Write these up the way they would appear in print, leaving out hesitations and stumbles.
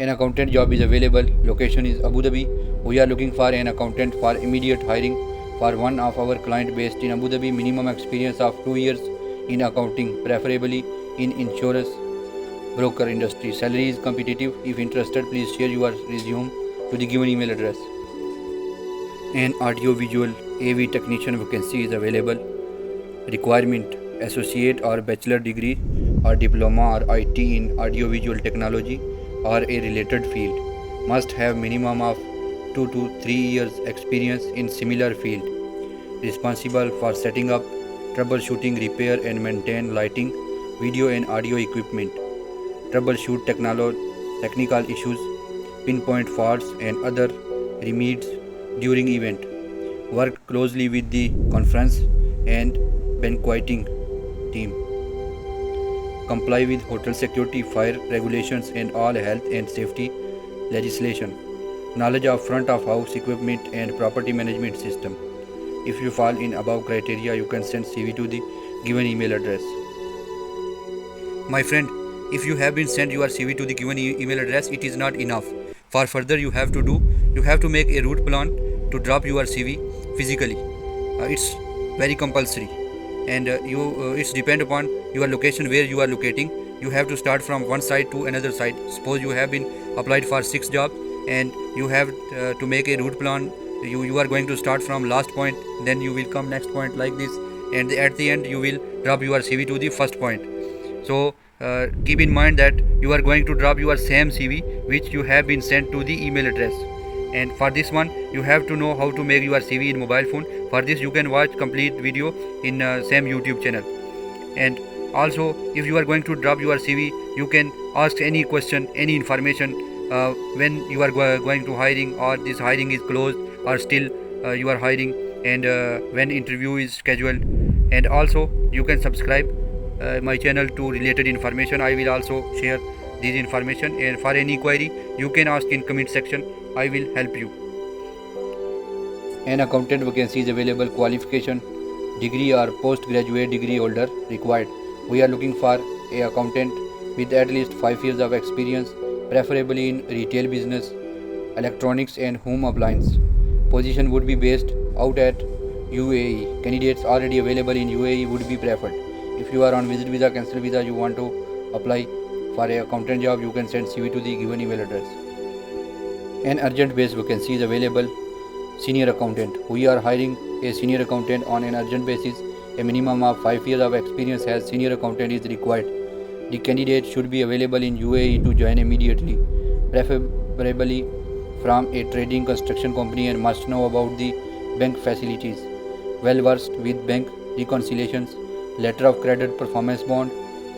An accountant job is available. Location is Abu Dhabi. We are looking for an accountant for immediate hiring for one of our client based in Abu Dhabi. Minimum experience of 2 years in accounting, preferably in insurance broker industry. Salary is competitive. If interested, please share your resume to the given email address. An audio visual AV technician vacancy is available. Requirement: associate or bachelor degree or diploma or IT in audio visual technology or a related field. Must have minimum of 2 to 3 years experience in similar field. Responsible for setting up, troubleshooting, repair and maintain lighting, video and audio equipment. Troubleshoot technical issues, pinpoint faults and other remedies during event. Work closely with the conference and banqueting team. Comply with hotel security, fire regulations and all health and safety legislation. Knowledge of front of house equipment and property management system. If you fall in above criteria, you can send CV to the given email address. My friend, if you have been sent your CV to the given email address, it is not enough. For further, you have to make a route plan to drop your CV physically. It's very compulsory, and it's depend upon your location where you are locating. You have to start from one side to another side. Suppose you have been applied for 6 jobs and you have to make a route plan. You are going to start from last point, then you will come next point like this, and at the end you will drop your CV to the first point. So keep in mind that you are going to drop your same CV which you have been sent to the email address. And for this one, you have to know how to make your CV in mobile phone. For this, you can watch complete video in same YouTube channel. And also, if you are going to drop your CV, you can ask any question, any information when you are going to hiring, or this hiring is closed, or still you are hiring, and when interview is scheduled. And also, you can subscribe my channel to related information. I will also share this information, and for any query, you can ask in comment section. I will help you. An accountant vacancy is available. Qualification: degree or postgraduate degree holder required. We are looking for a accountant with at least 5 years of experience, preferably in retail business, electronics and home appliance. Position would be based out at UAE. Candidates already available in UAE would be preferred. If you are on visit visa, cancel visa, you want to apply for a accountant job, you can send CV to the given email address. An urgent based vacancy is available. Senior accountant. We are hiring a senior accountant on an urgent basis. A minimum of 5 years of experience as senior accountant is required. The candidate should be available in UAE to join immediately, preferably from a trading construction company, and must know about the bank facilities. Well versed with bank reconciliations, letter of credit, performance bond,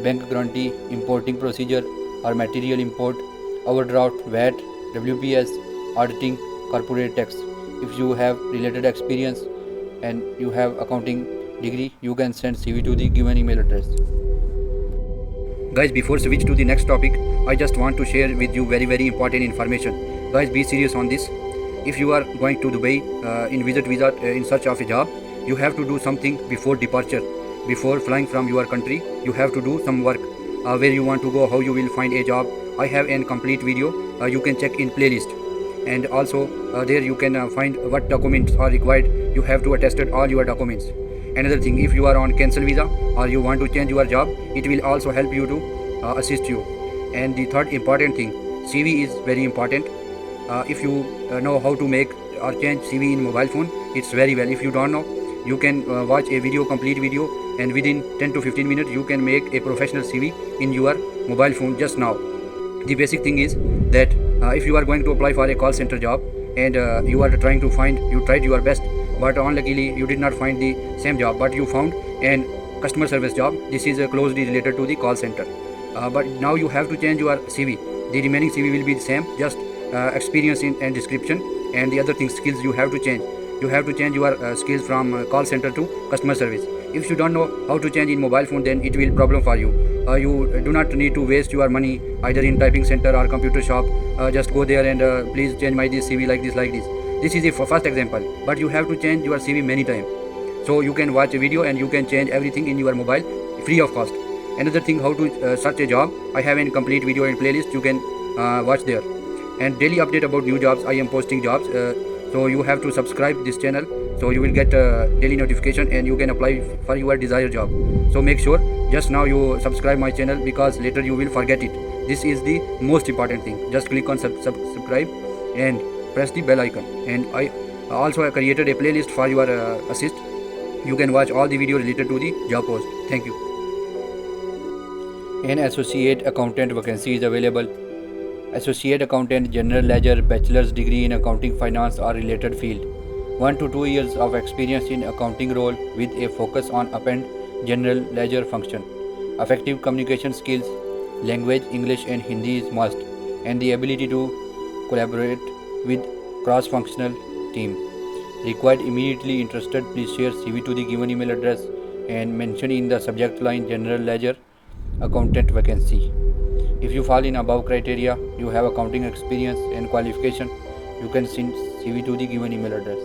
bank guarantee, importing procedure or material import, overdraft, VAT, WPS, auditing, corporate tax. If you have related experience and you have accounting degree, you can send CV to the given email address. Guys, before switch to the next topic, I just want to share with you very important information. Guys, be serious on this. If you are going to Dubai in visit visa in search of a job, you have to do something before departure. Before flying from your country, you have to do some work. Where you want to go, how you will find a job. I have a complete video. You can check in playlist. And also there you can find what documents are required. You have to attest all your documents. Another thing, if you are on cancel visa or you want to change your job, it will also help you to assist you. And the third important thing, CV is very important. If you know how to make or change CV in mobile phone, it's very well. If you don't know, you can watch a video, complete video, and within 10 to 15 minutes you can make a professional CV in your mobile phone just now. The basic thing is that if you are going to apply for a call center job and you are trying to find, you tried your best, but unluckily you did not find the same job, but you found an customer service job. This is closely related to the call center. But now you have to change your CV. The remaining CV will be the same, just experience in and description, and the other things, skills you have to change. You have to change your skills from call center to customer service. If you don't know how to change in mobile phone, then it will problem for you. You do not need to waste your money either in typing center or computer shop. Just go there and please change my this CV like this. This is the first example, but you have to change your CV many times. So you can watch a video and you can change everything in your mobile free of cost. Another thing, how to search a job. I have a complete video and playlist. You can watch there. And daily update about new jobs. I am posting jobs, so you have to subscribe this channel, so you will get daily notification and you can apply for your desired job. So make sure just now you subscribe my channel, because later you will forget it. This is the most important thing. Just click on subscribe and press the bell icon. And I also created a playlist for your assist. You can watch all the video related to the job post. Thank you. An associate accountant vacancy is available. Associate accountant, general ledger, bachelor's degree in accounting, finance or related field. 1 to 2 years of experience in accounting role with a focus on append general ledger function. Effective communication skills, language English and Hindi is must, and the ability to collaborate with cross-functional team. Required immediately interested, please share CV to the given email address and mention in the subject line general ledger accountant vacancy. If you fall in above criteria, you have accounting experience and qualification, you can send CV to the given email address.